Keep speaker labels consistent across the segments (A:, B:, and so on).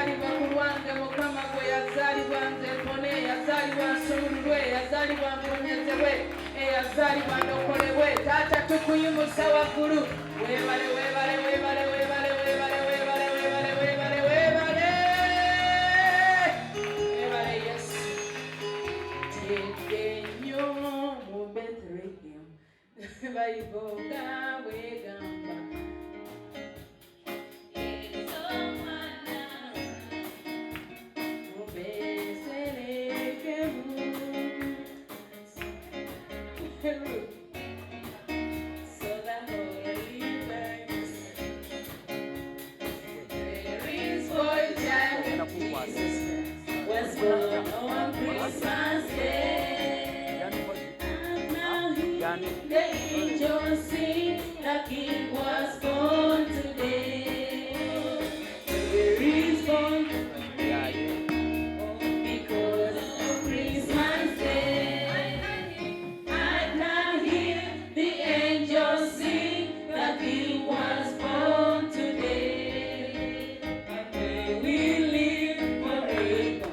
A: yazaalibwa ku lwange Mukama gwe yazaalibwa nze mpone yazaalibwa nsumululwe yazaalibwa mponyezebwe eyazaalibwa ndokolebwe taata tukuyimusa waggulu weebale weebale weebale weebale weebale weebale weebale weebale weebale weebale yesu tedde nnyo mu Bethlehem bayiboga bwegamba
B: The angels sing, the King was born today. There is born because of Christmas Day. I can hear the angels sing, the King was born today. And they will live forever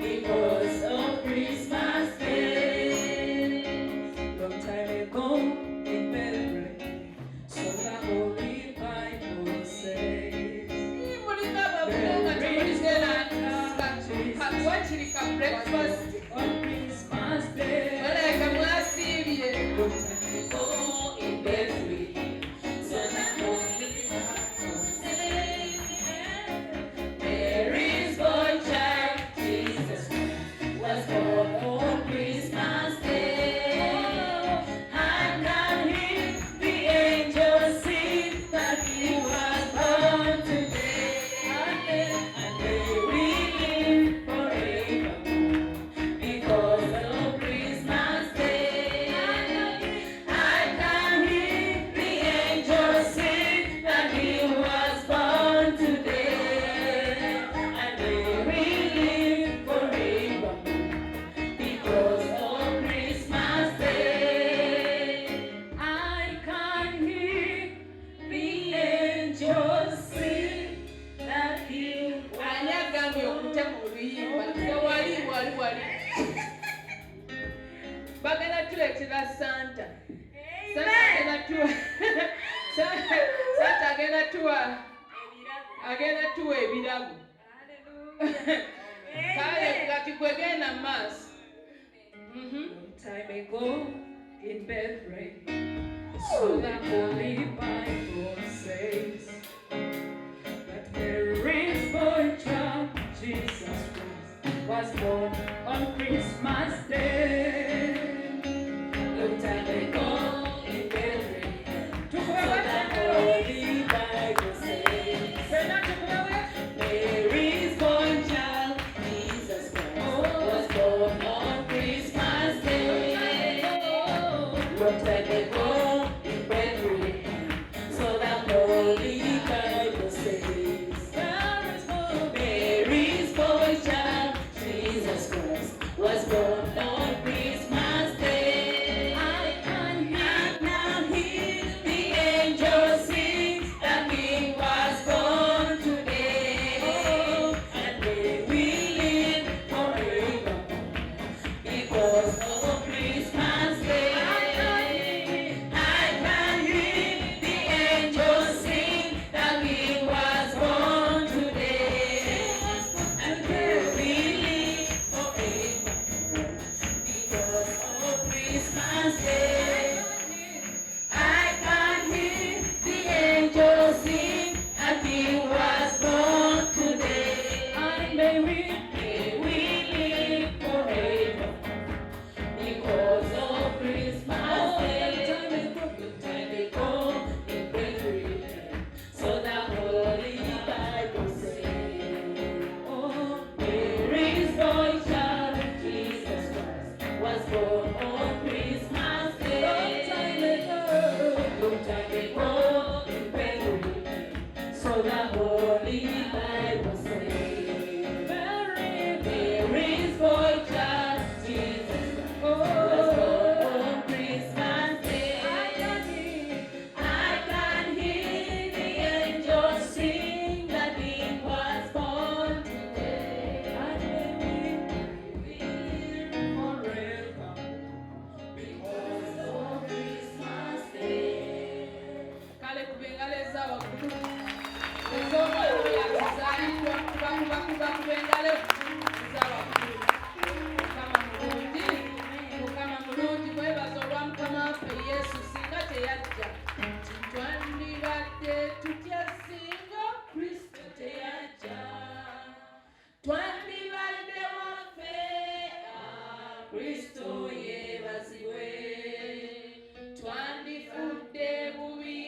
B: because of Christmas Day. Long time ago in Bethlehem, so the Holy Bible says.
A: breakfast
B: On Christmas Day,
A: baleka mwasiibye
B: long time ago in Bethlehem, so the Holy Bible says. Mary's boy child, Jesus Christ, was born on Christmas Day. I can hear the angels sing that he was born today. And they will live forever because of Christmas Day. I can hear the angels sing that he was born today. And they will live forever because of Christmas Day. I can hear the angels sing that he
A: ani agambye okutema oluyimba tewali wali bagenda tuleetera santa santa agenda tuwa ebirabu kale kati kwegenda mu maaso
B: Long time ago in Bethlehem, so the Holy Bible says that Mary's boy child, Jesus Christ, was born on Christmas Day. Long time ago in Bethlehem, so the Holy Bible says Mary's boy child, Jesus Christ, was born on Christmas Day. Long time ago in Bethlehem, so the Holy Bible says Mary's boy child, Jesus Christ, was born on Christmas Day. I can now hear the angels sing that he was born today. And they will live forever because of Christmas Day. I can hear the angels sing that he was born today. And they will live forever because of Christmas Day. I can hear the angels sing that he was born today. And may we live forever because of Christmas Day. Long time ago in Bethlehem, so the Holy Bible says, Mary's boy child, Jesus Christ, was born on Christmas Day. Long time ago in Bethlehem, so the Holy Bible says, Mary's boy child, Jesus Christ, was born on Christmas Day. I can hear the angels sing that he was born
A: ez'awaggulu ez'omwana oyo atuzaalibwa kuba kubengalo ez'awaggulu. Mukama mulungi mwebaza olwa Mukama waffe Yesu singa teyajja twandibadde tutya singa Kristo teyajja. Twandibadde waffe Kristo yeebazibwe. Twandifudde bubi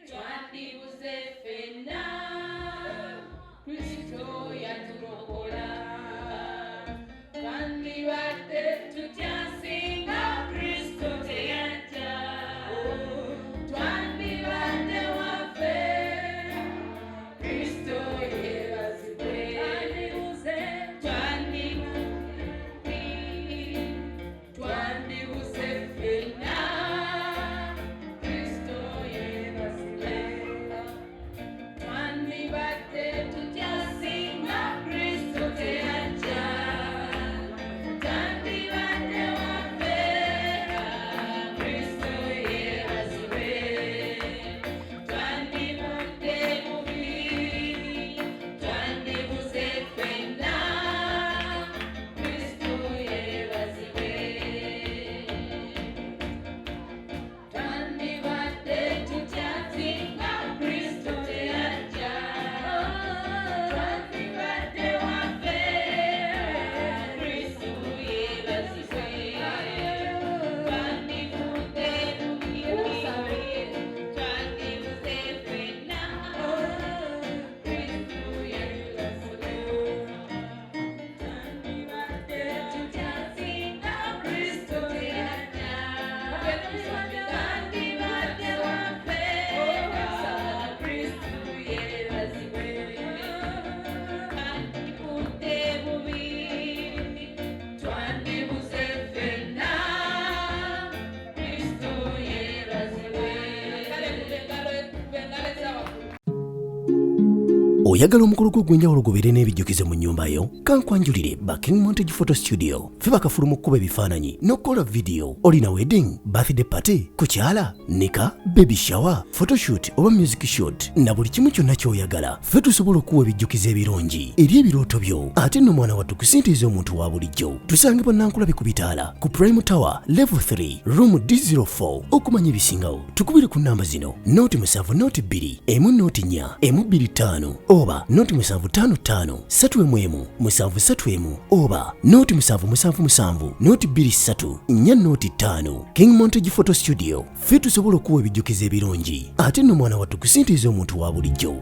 A: twandibuze ffenna Kristo yatulokola. Twandibadde tutya singa Kristo teyajja. Twandibadde waffe Kristo yeebazibwe. Twandibuze ffenna Kristo yeebazibwe. Twandibadde tutya singa Kristo teyajja. Twandibadde waffe Kristo yeebazibwe. Twandibadde bubi twandibuze ffenna Kristo yeebazibwe. Twandibadde tutya singa Kristo teyajja. Twandibadde waffe Kristo yeebazibwe. Twandifudde bubi twandibuze ffenna Kristo yeebazibwe. Twandibadde tutya singa Kristo teyajja. Twandibadde waffe Kristo yeebazibwe. Twandifudde bubi twandibuze ffenna Kristo yeebazibwe. Bengalo ez'awaggulu.
C: Oyagala omukolo gw'ogwenjawulo gubeere n'ebijjukize mu nnyumba yo? Kankwanjulire ba King Montage Photo Studio. Ffe bakafulu mu kkuba ebifaananyi n'okukola video. Olina wedding, birthday party, kukyala, nika, baby shower, photoshoot oba music shoot na buli kimu kyonna ky'oyagala. Ffe tusobola okuwa ebijjukize ebirungi eri ebirooto byo. Ate nno mwana wattu kusintiiza omuntu wa bulijjo. Tusange Bannankulabe ku Bitaala ku Prime Tower Level 3 Room D04. Okumanya ebisingawo tukubire ku nnamba zino: 0702 104 125 oba 0755 311 731 oba 0777 223 405. King Montage Photo Studio. Ffe tusobola okuwa ebijjukize ebirungi ate nno mwana wattu kusintiiza omuntu wa bulijjo.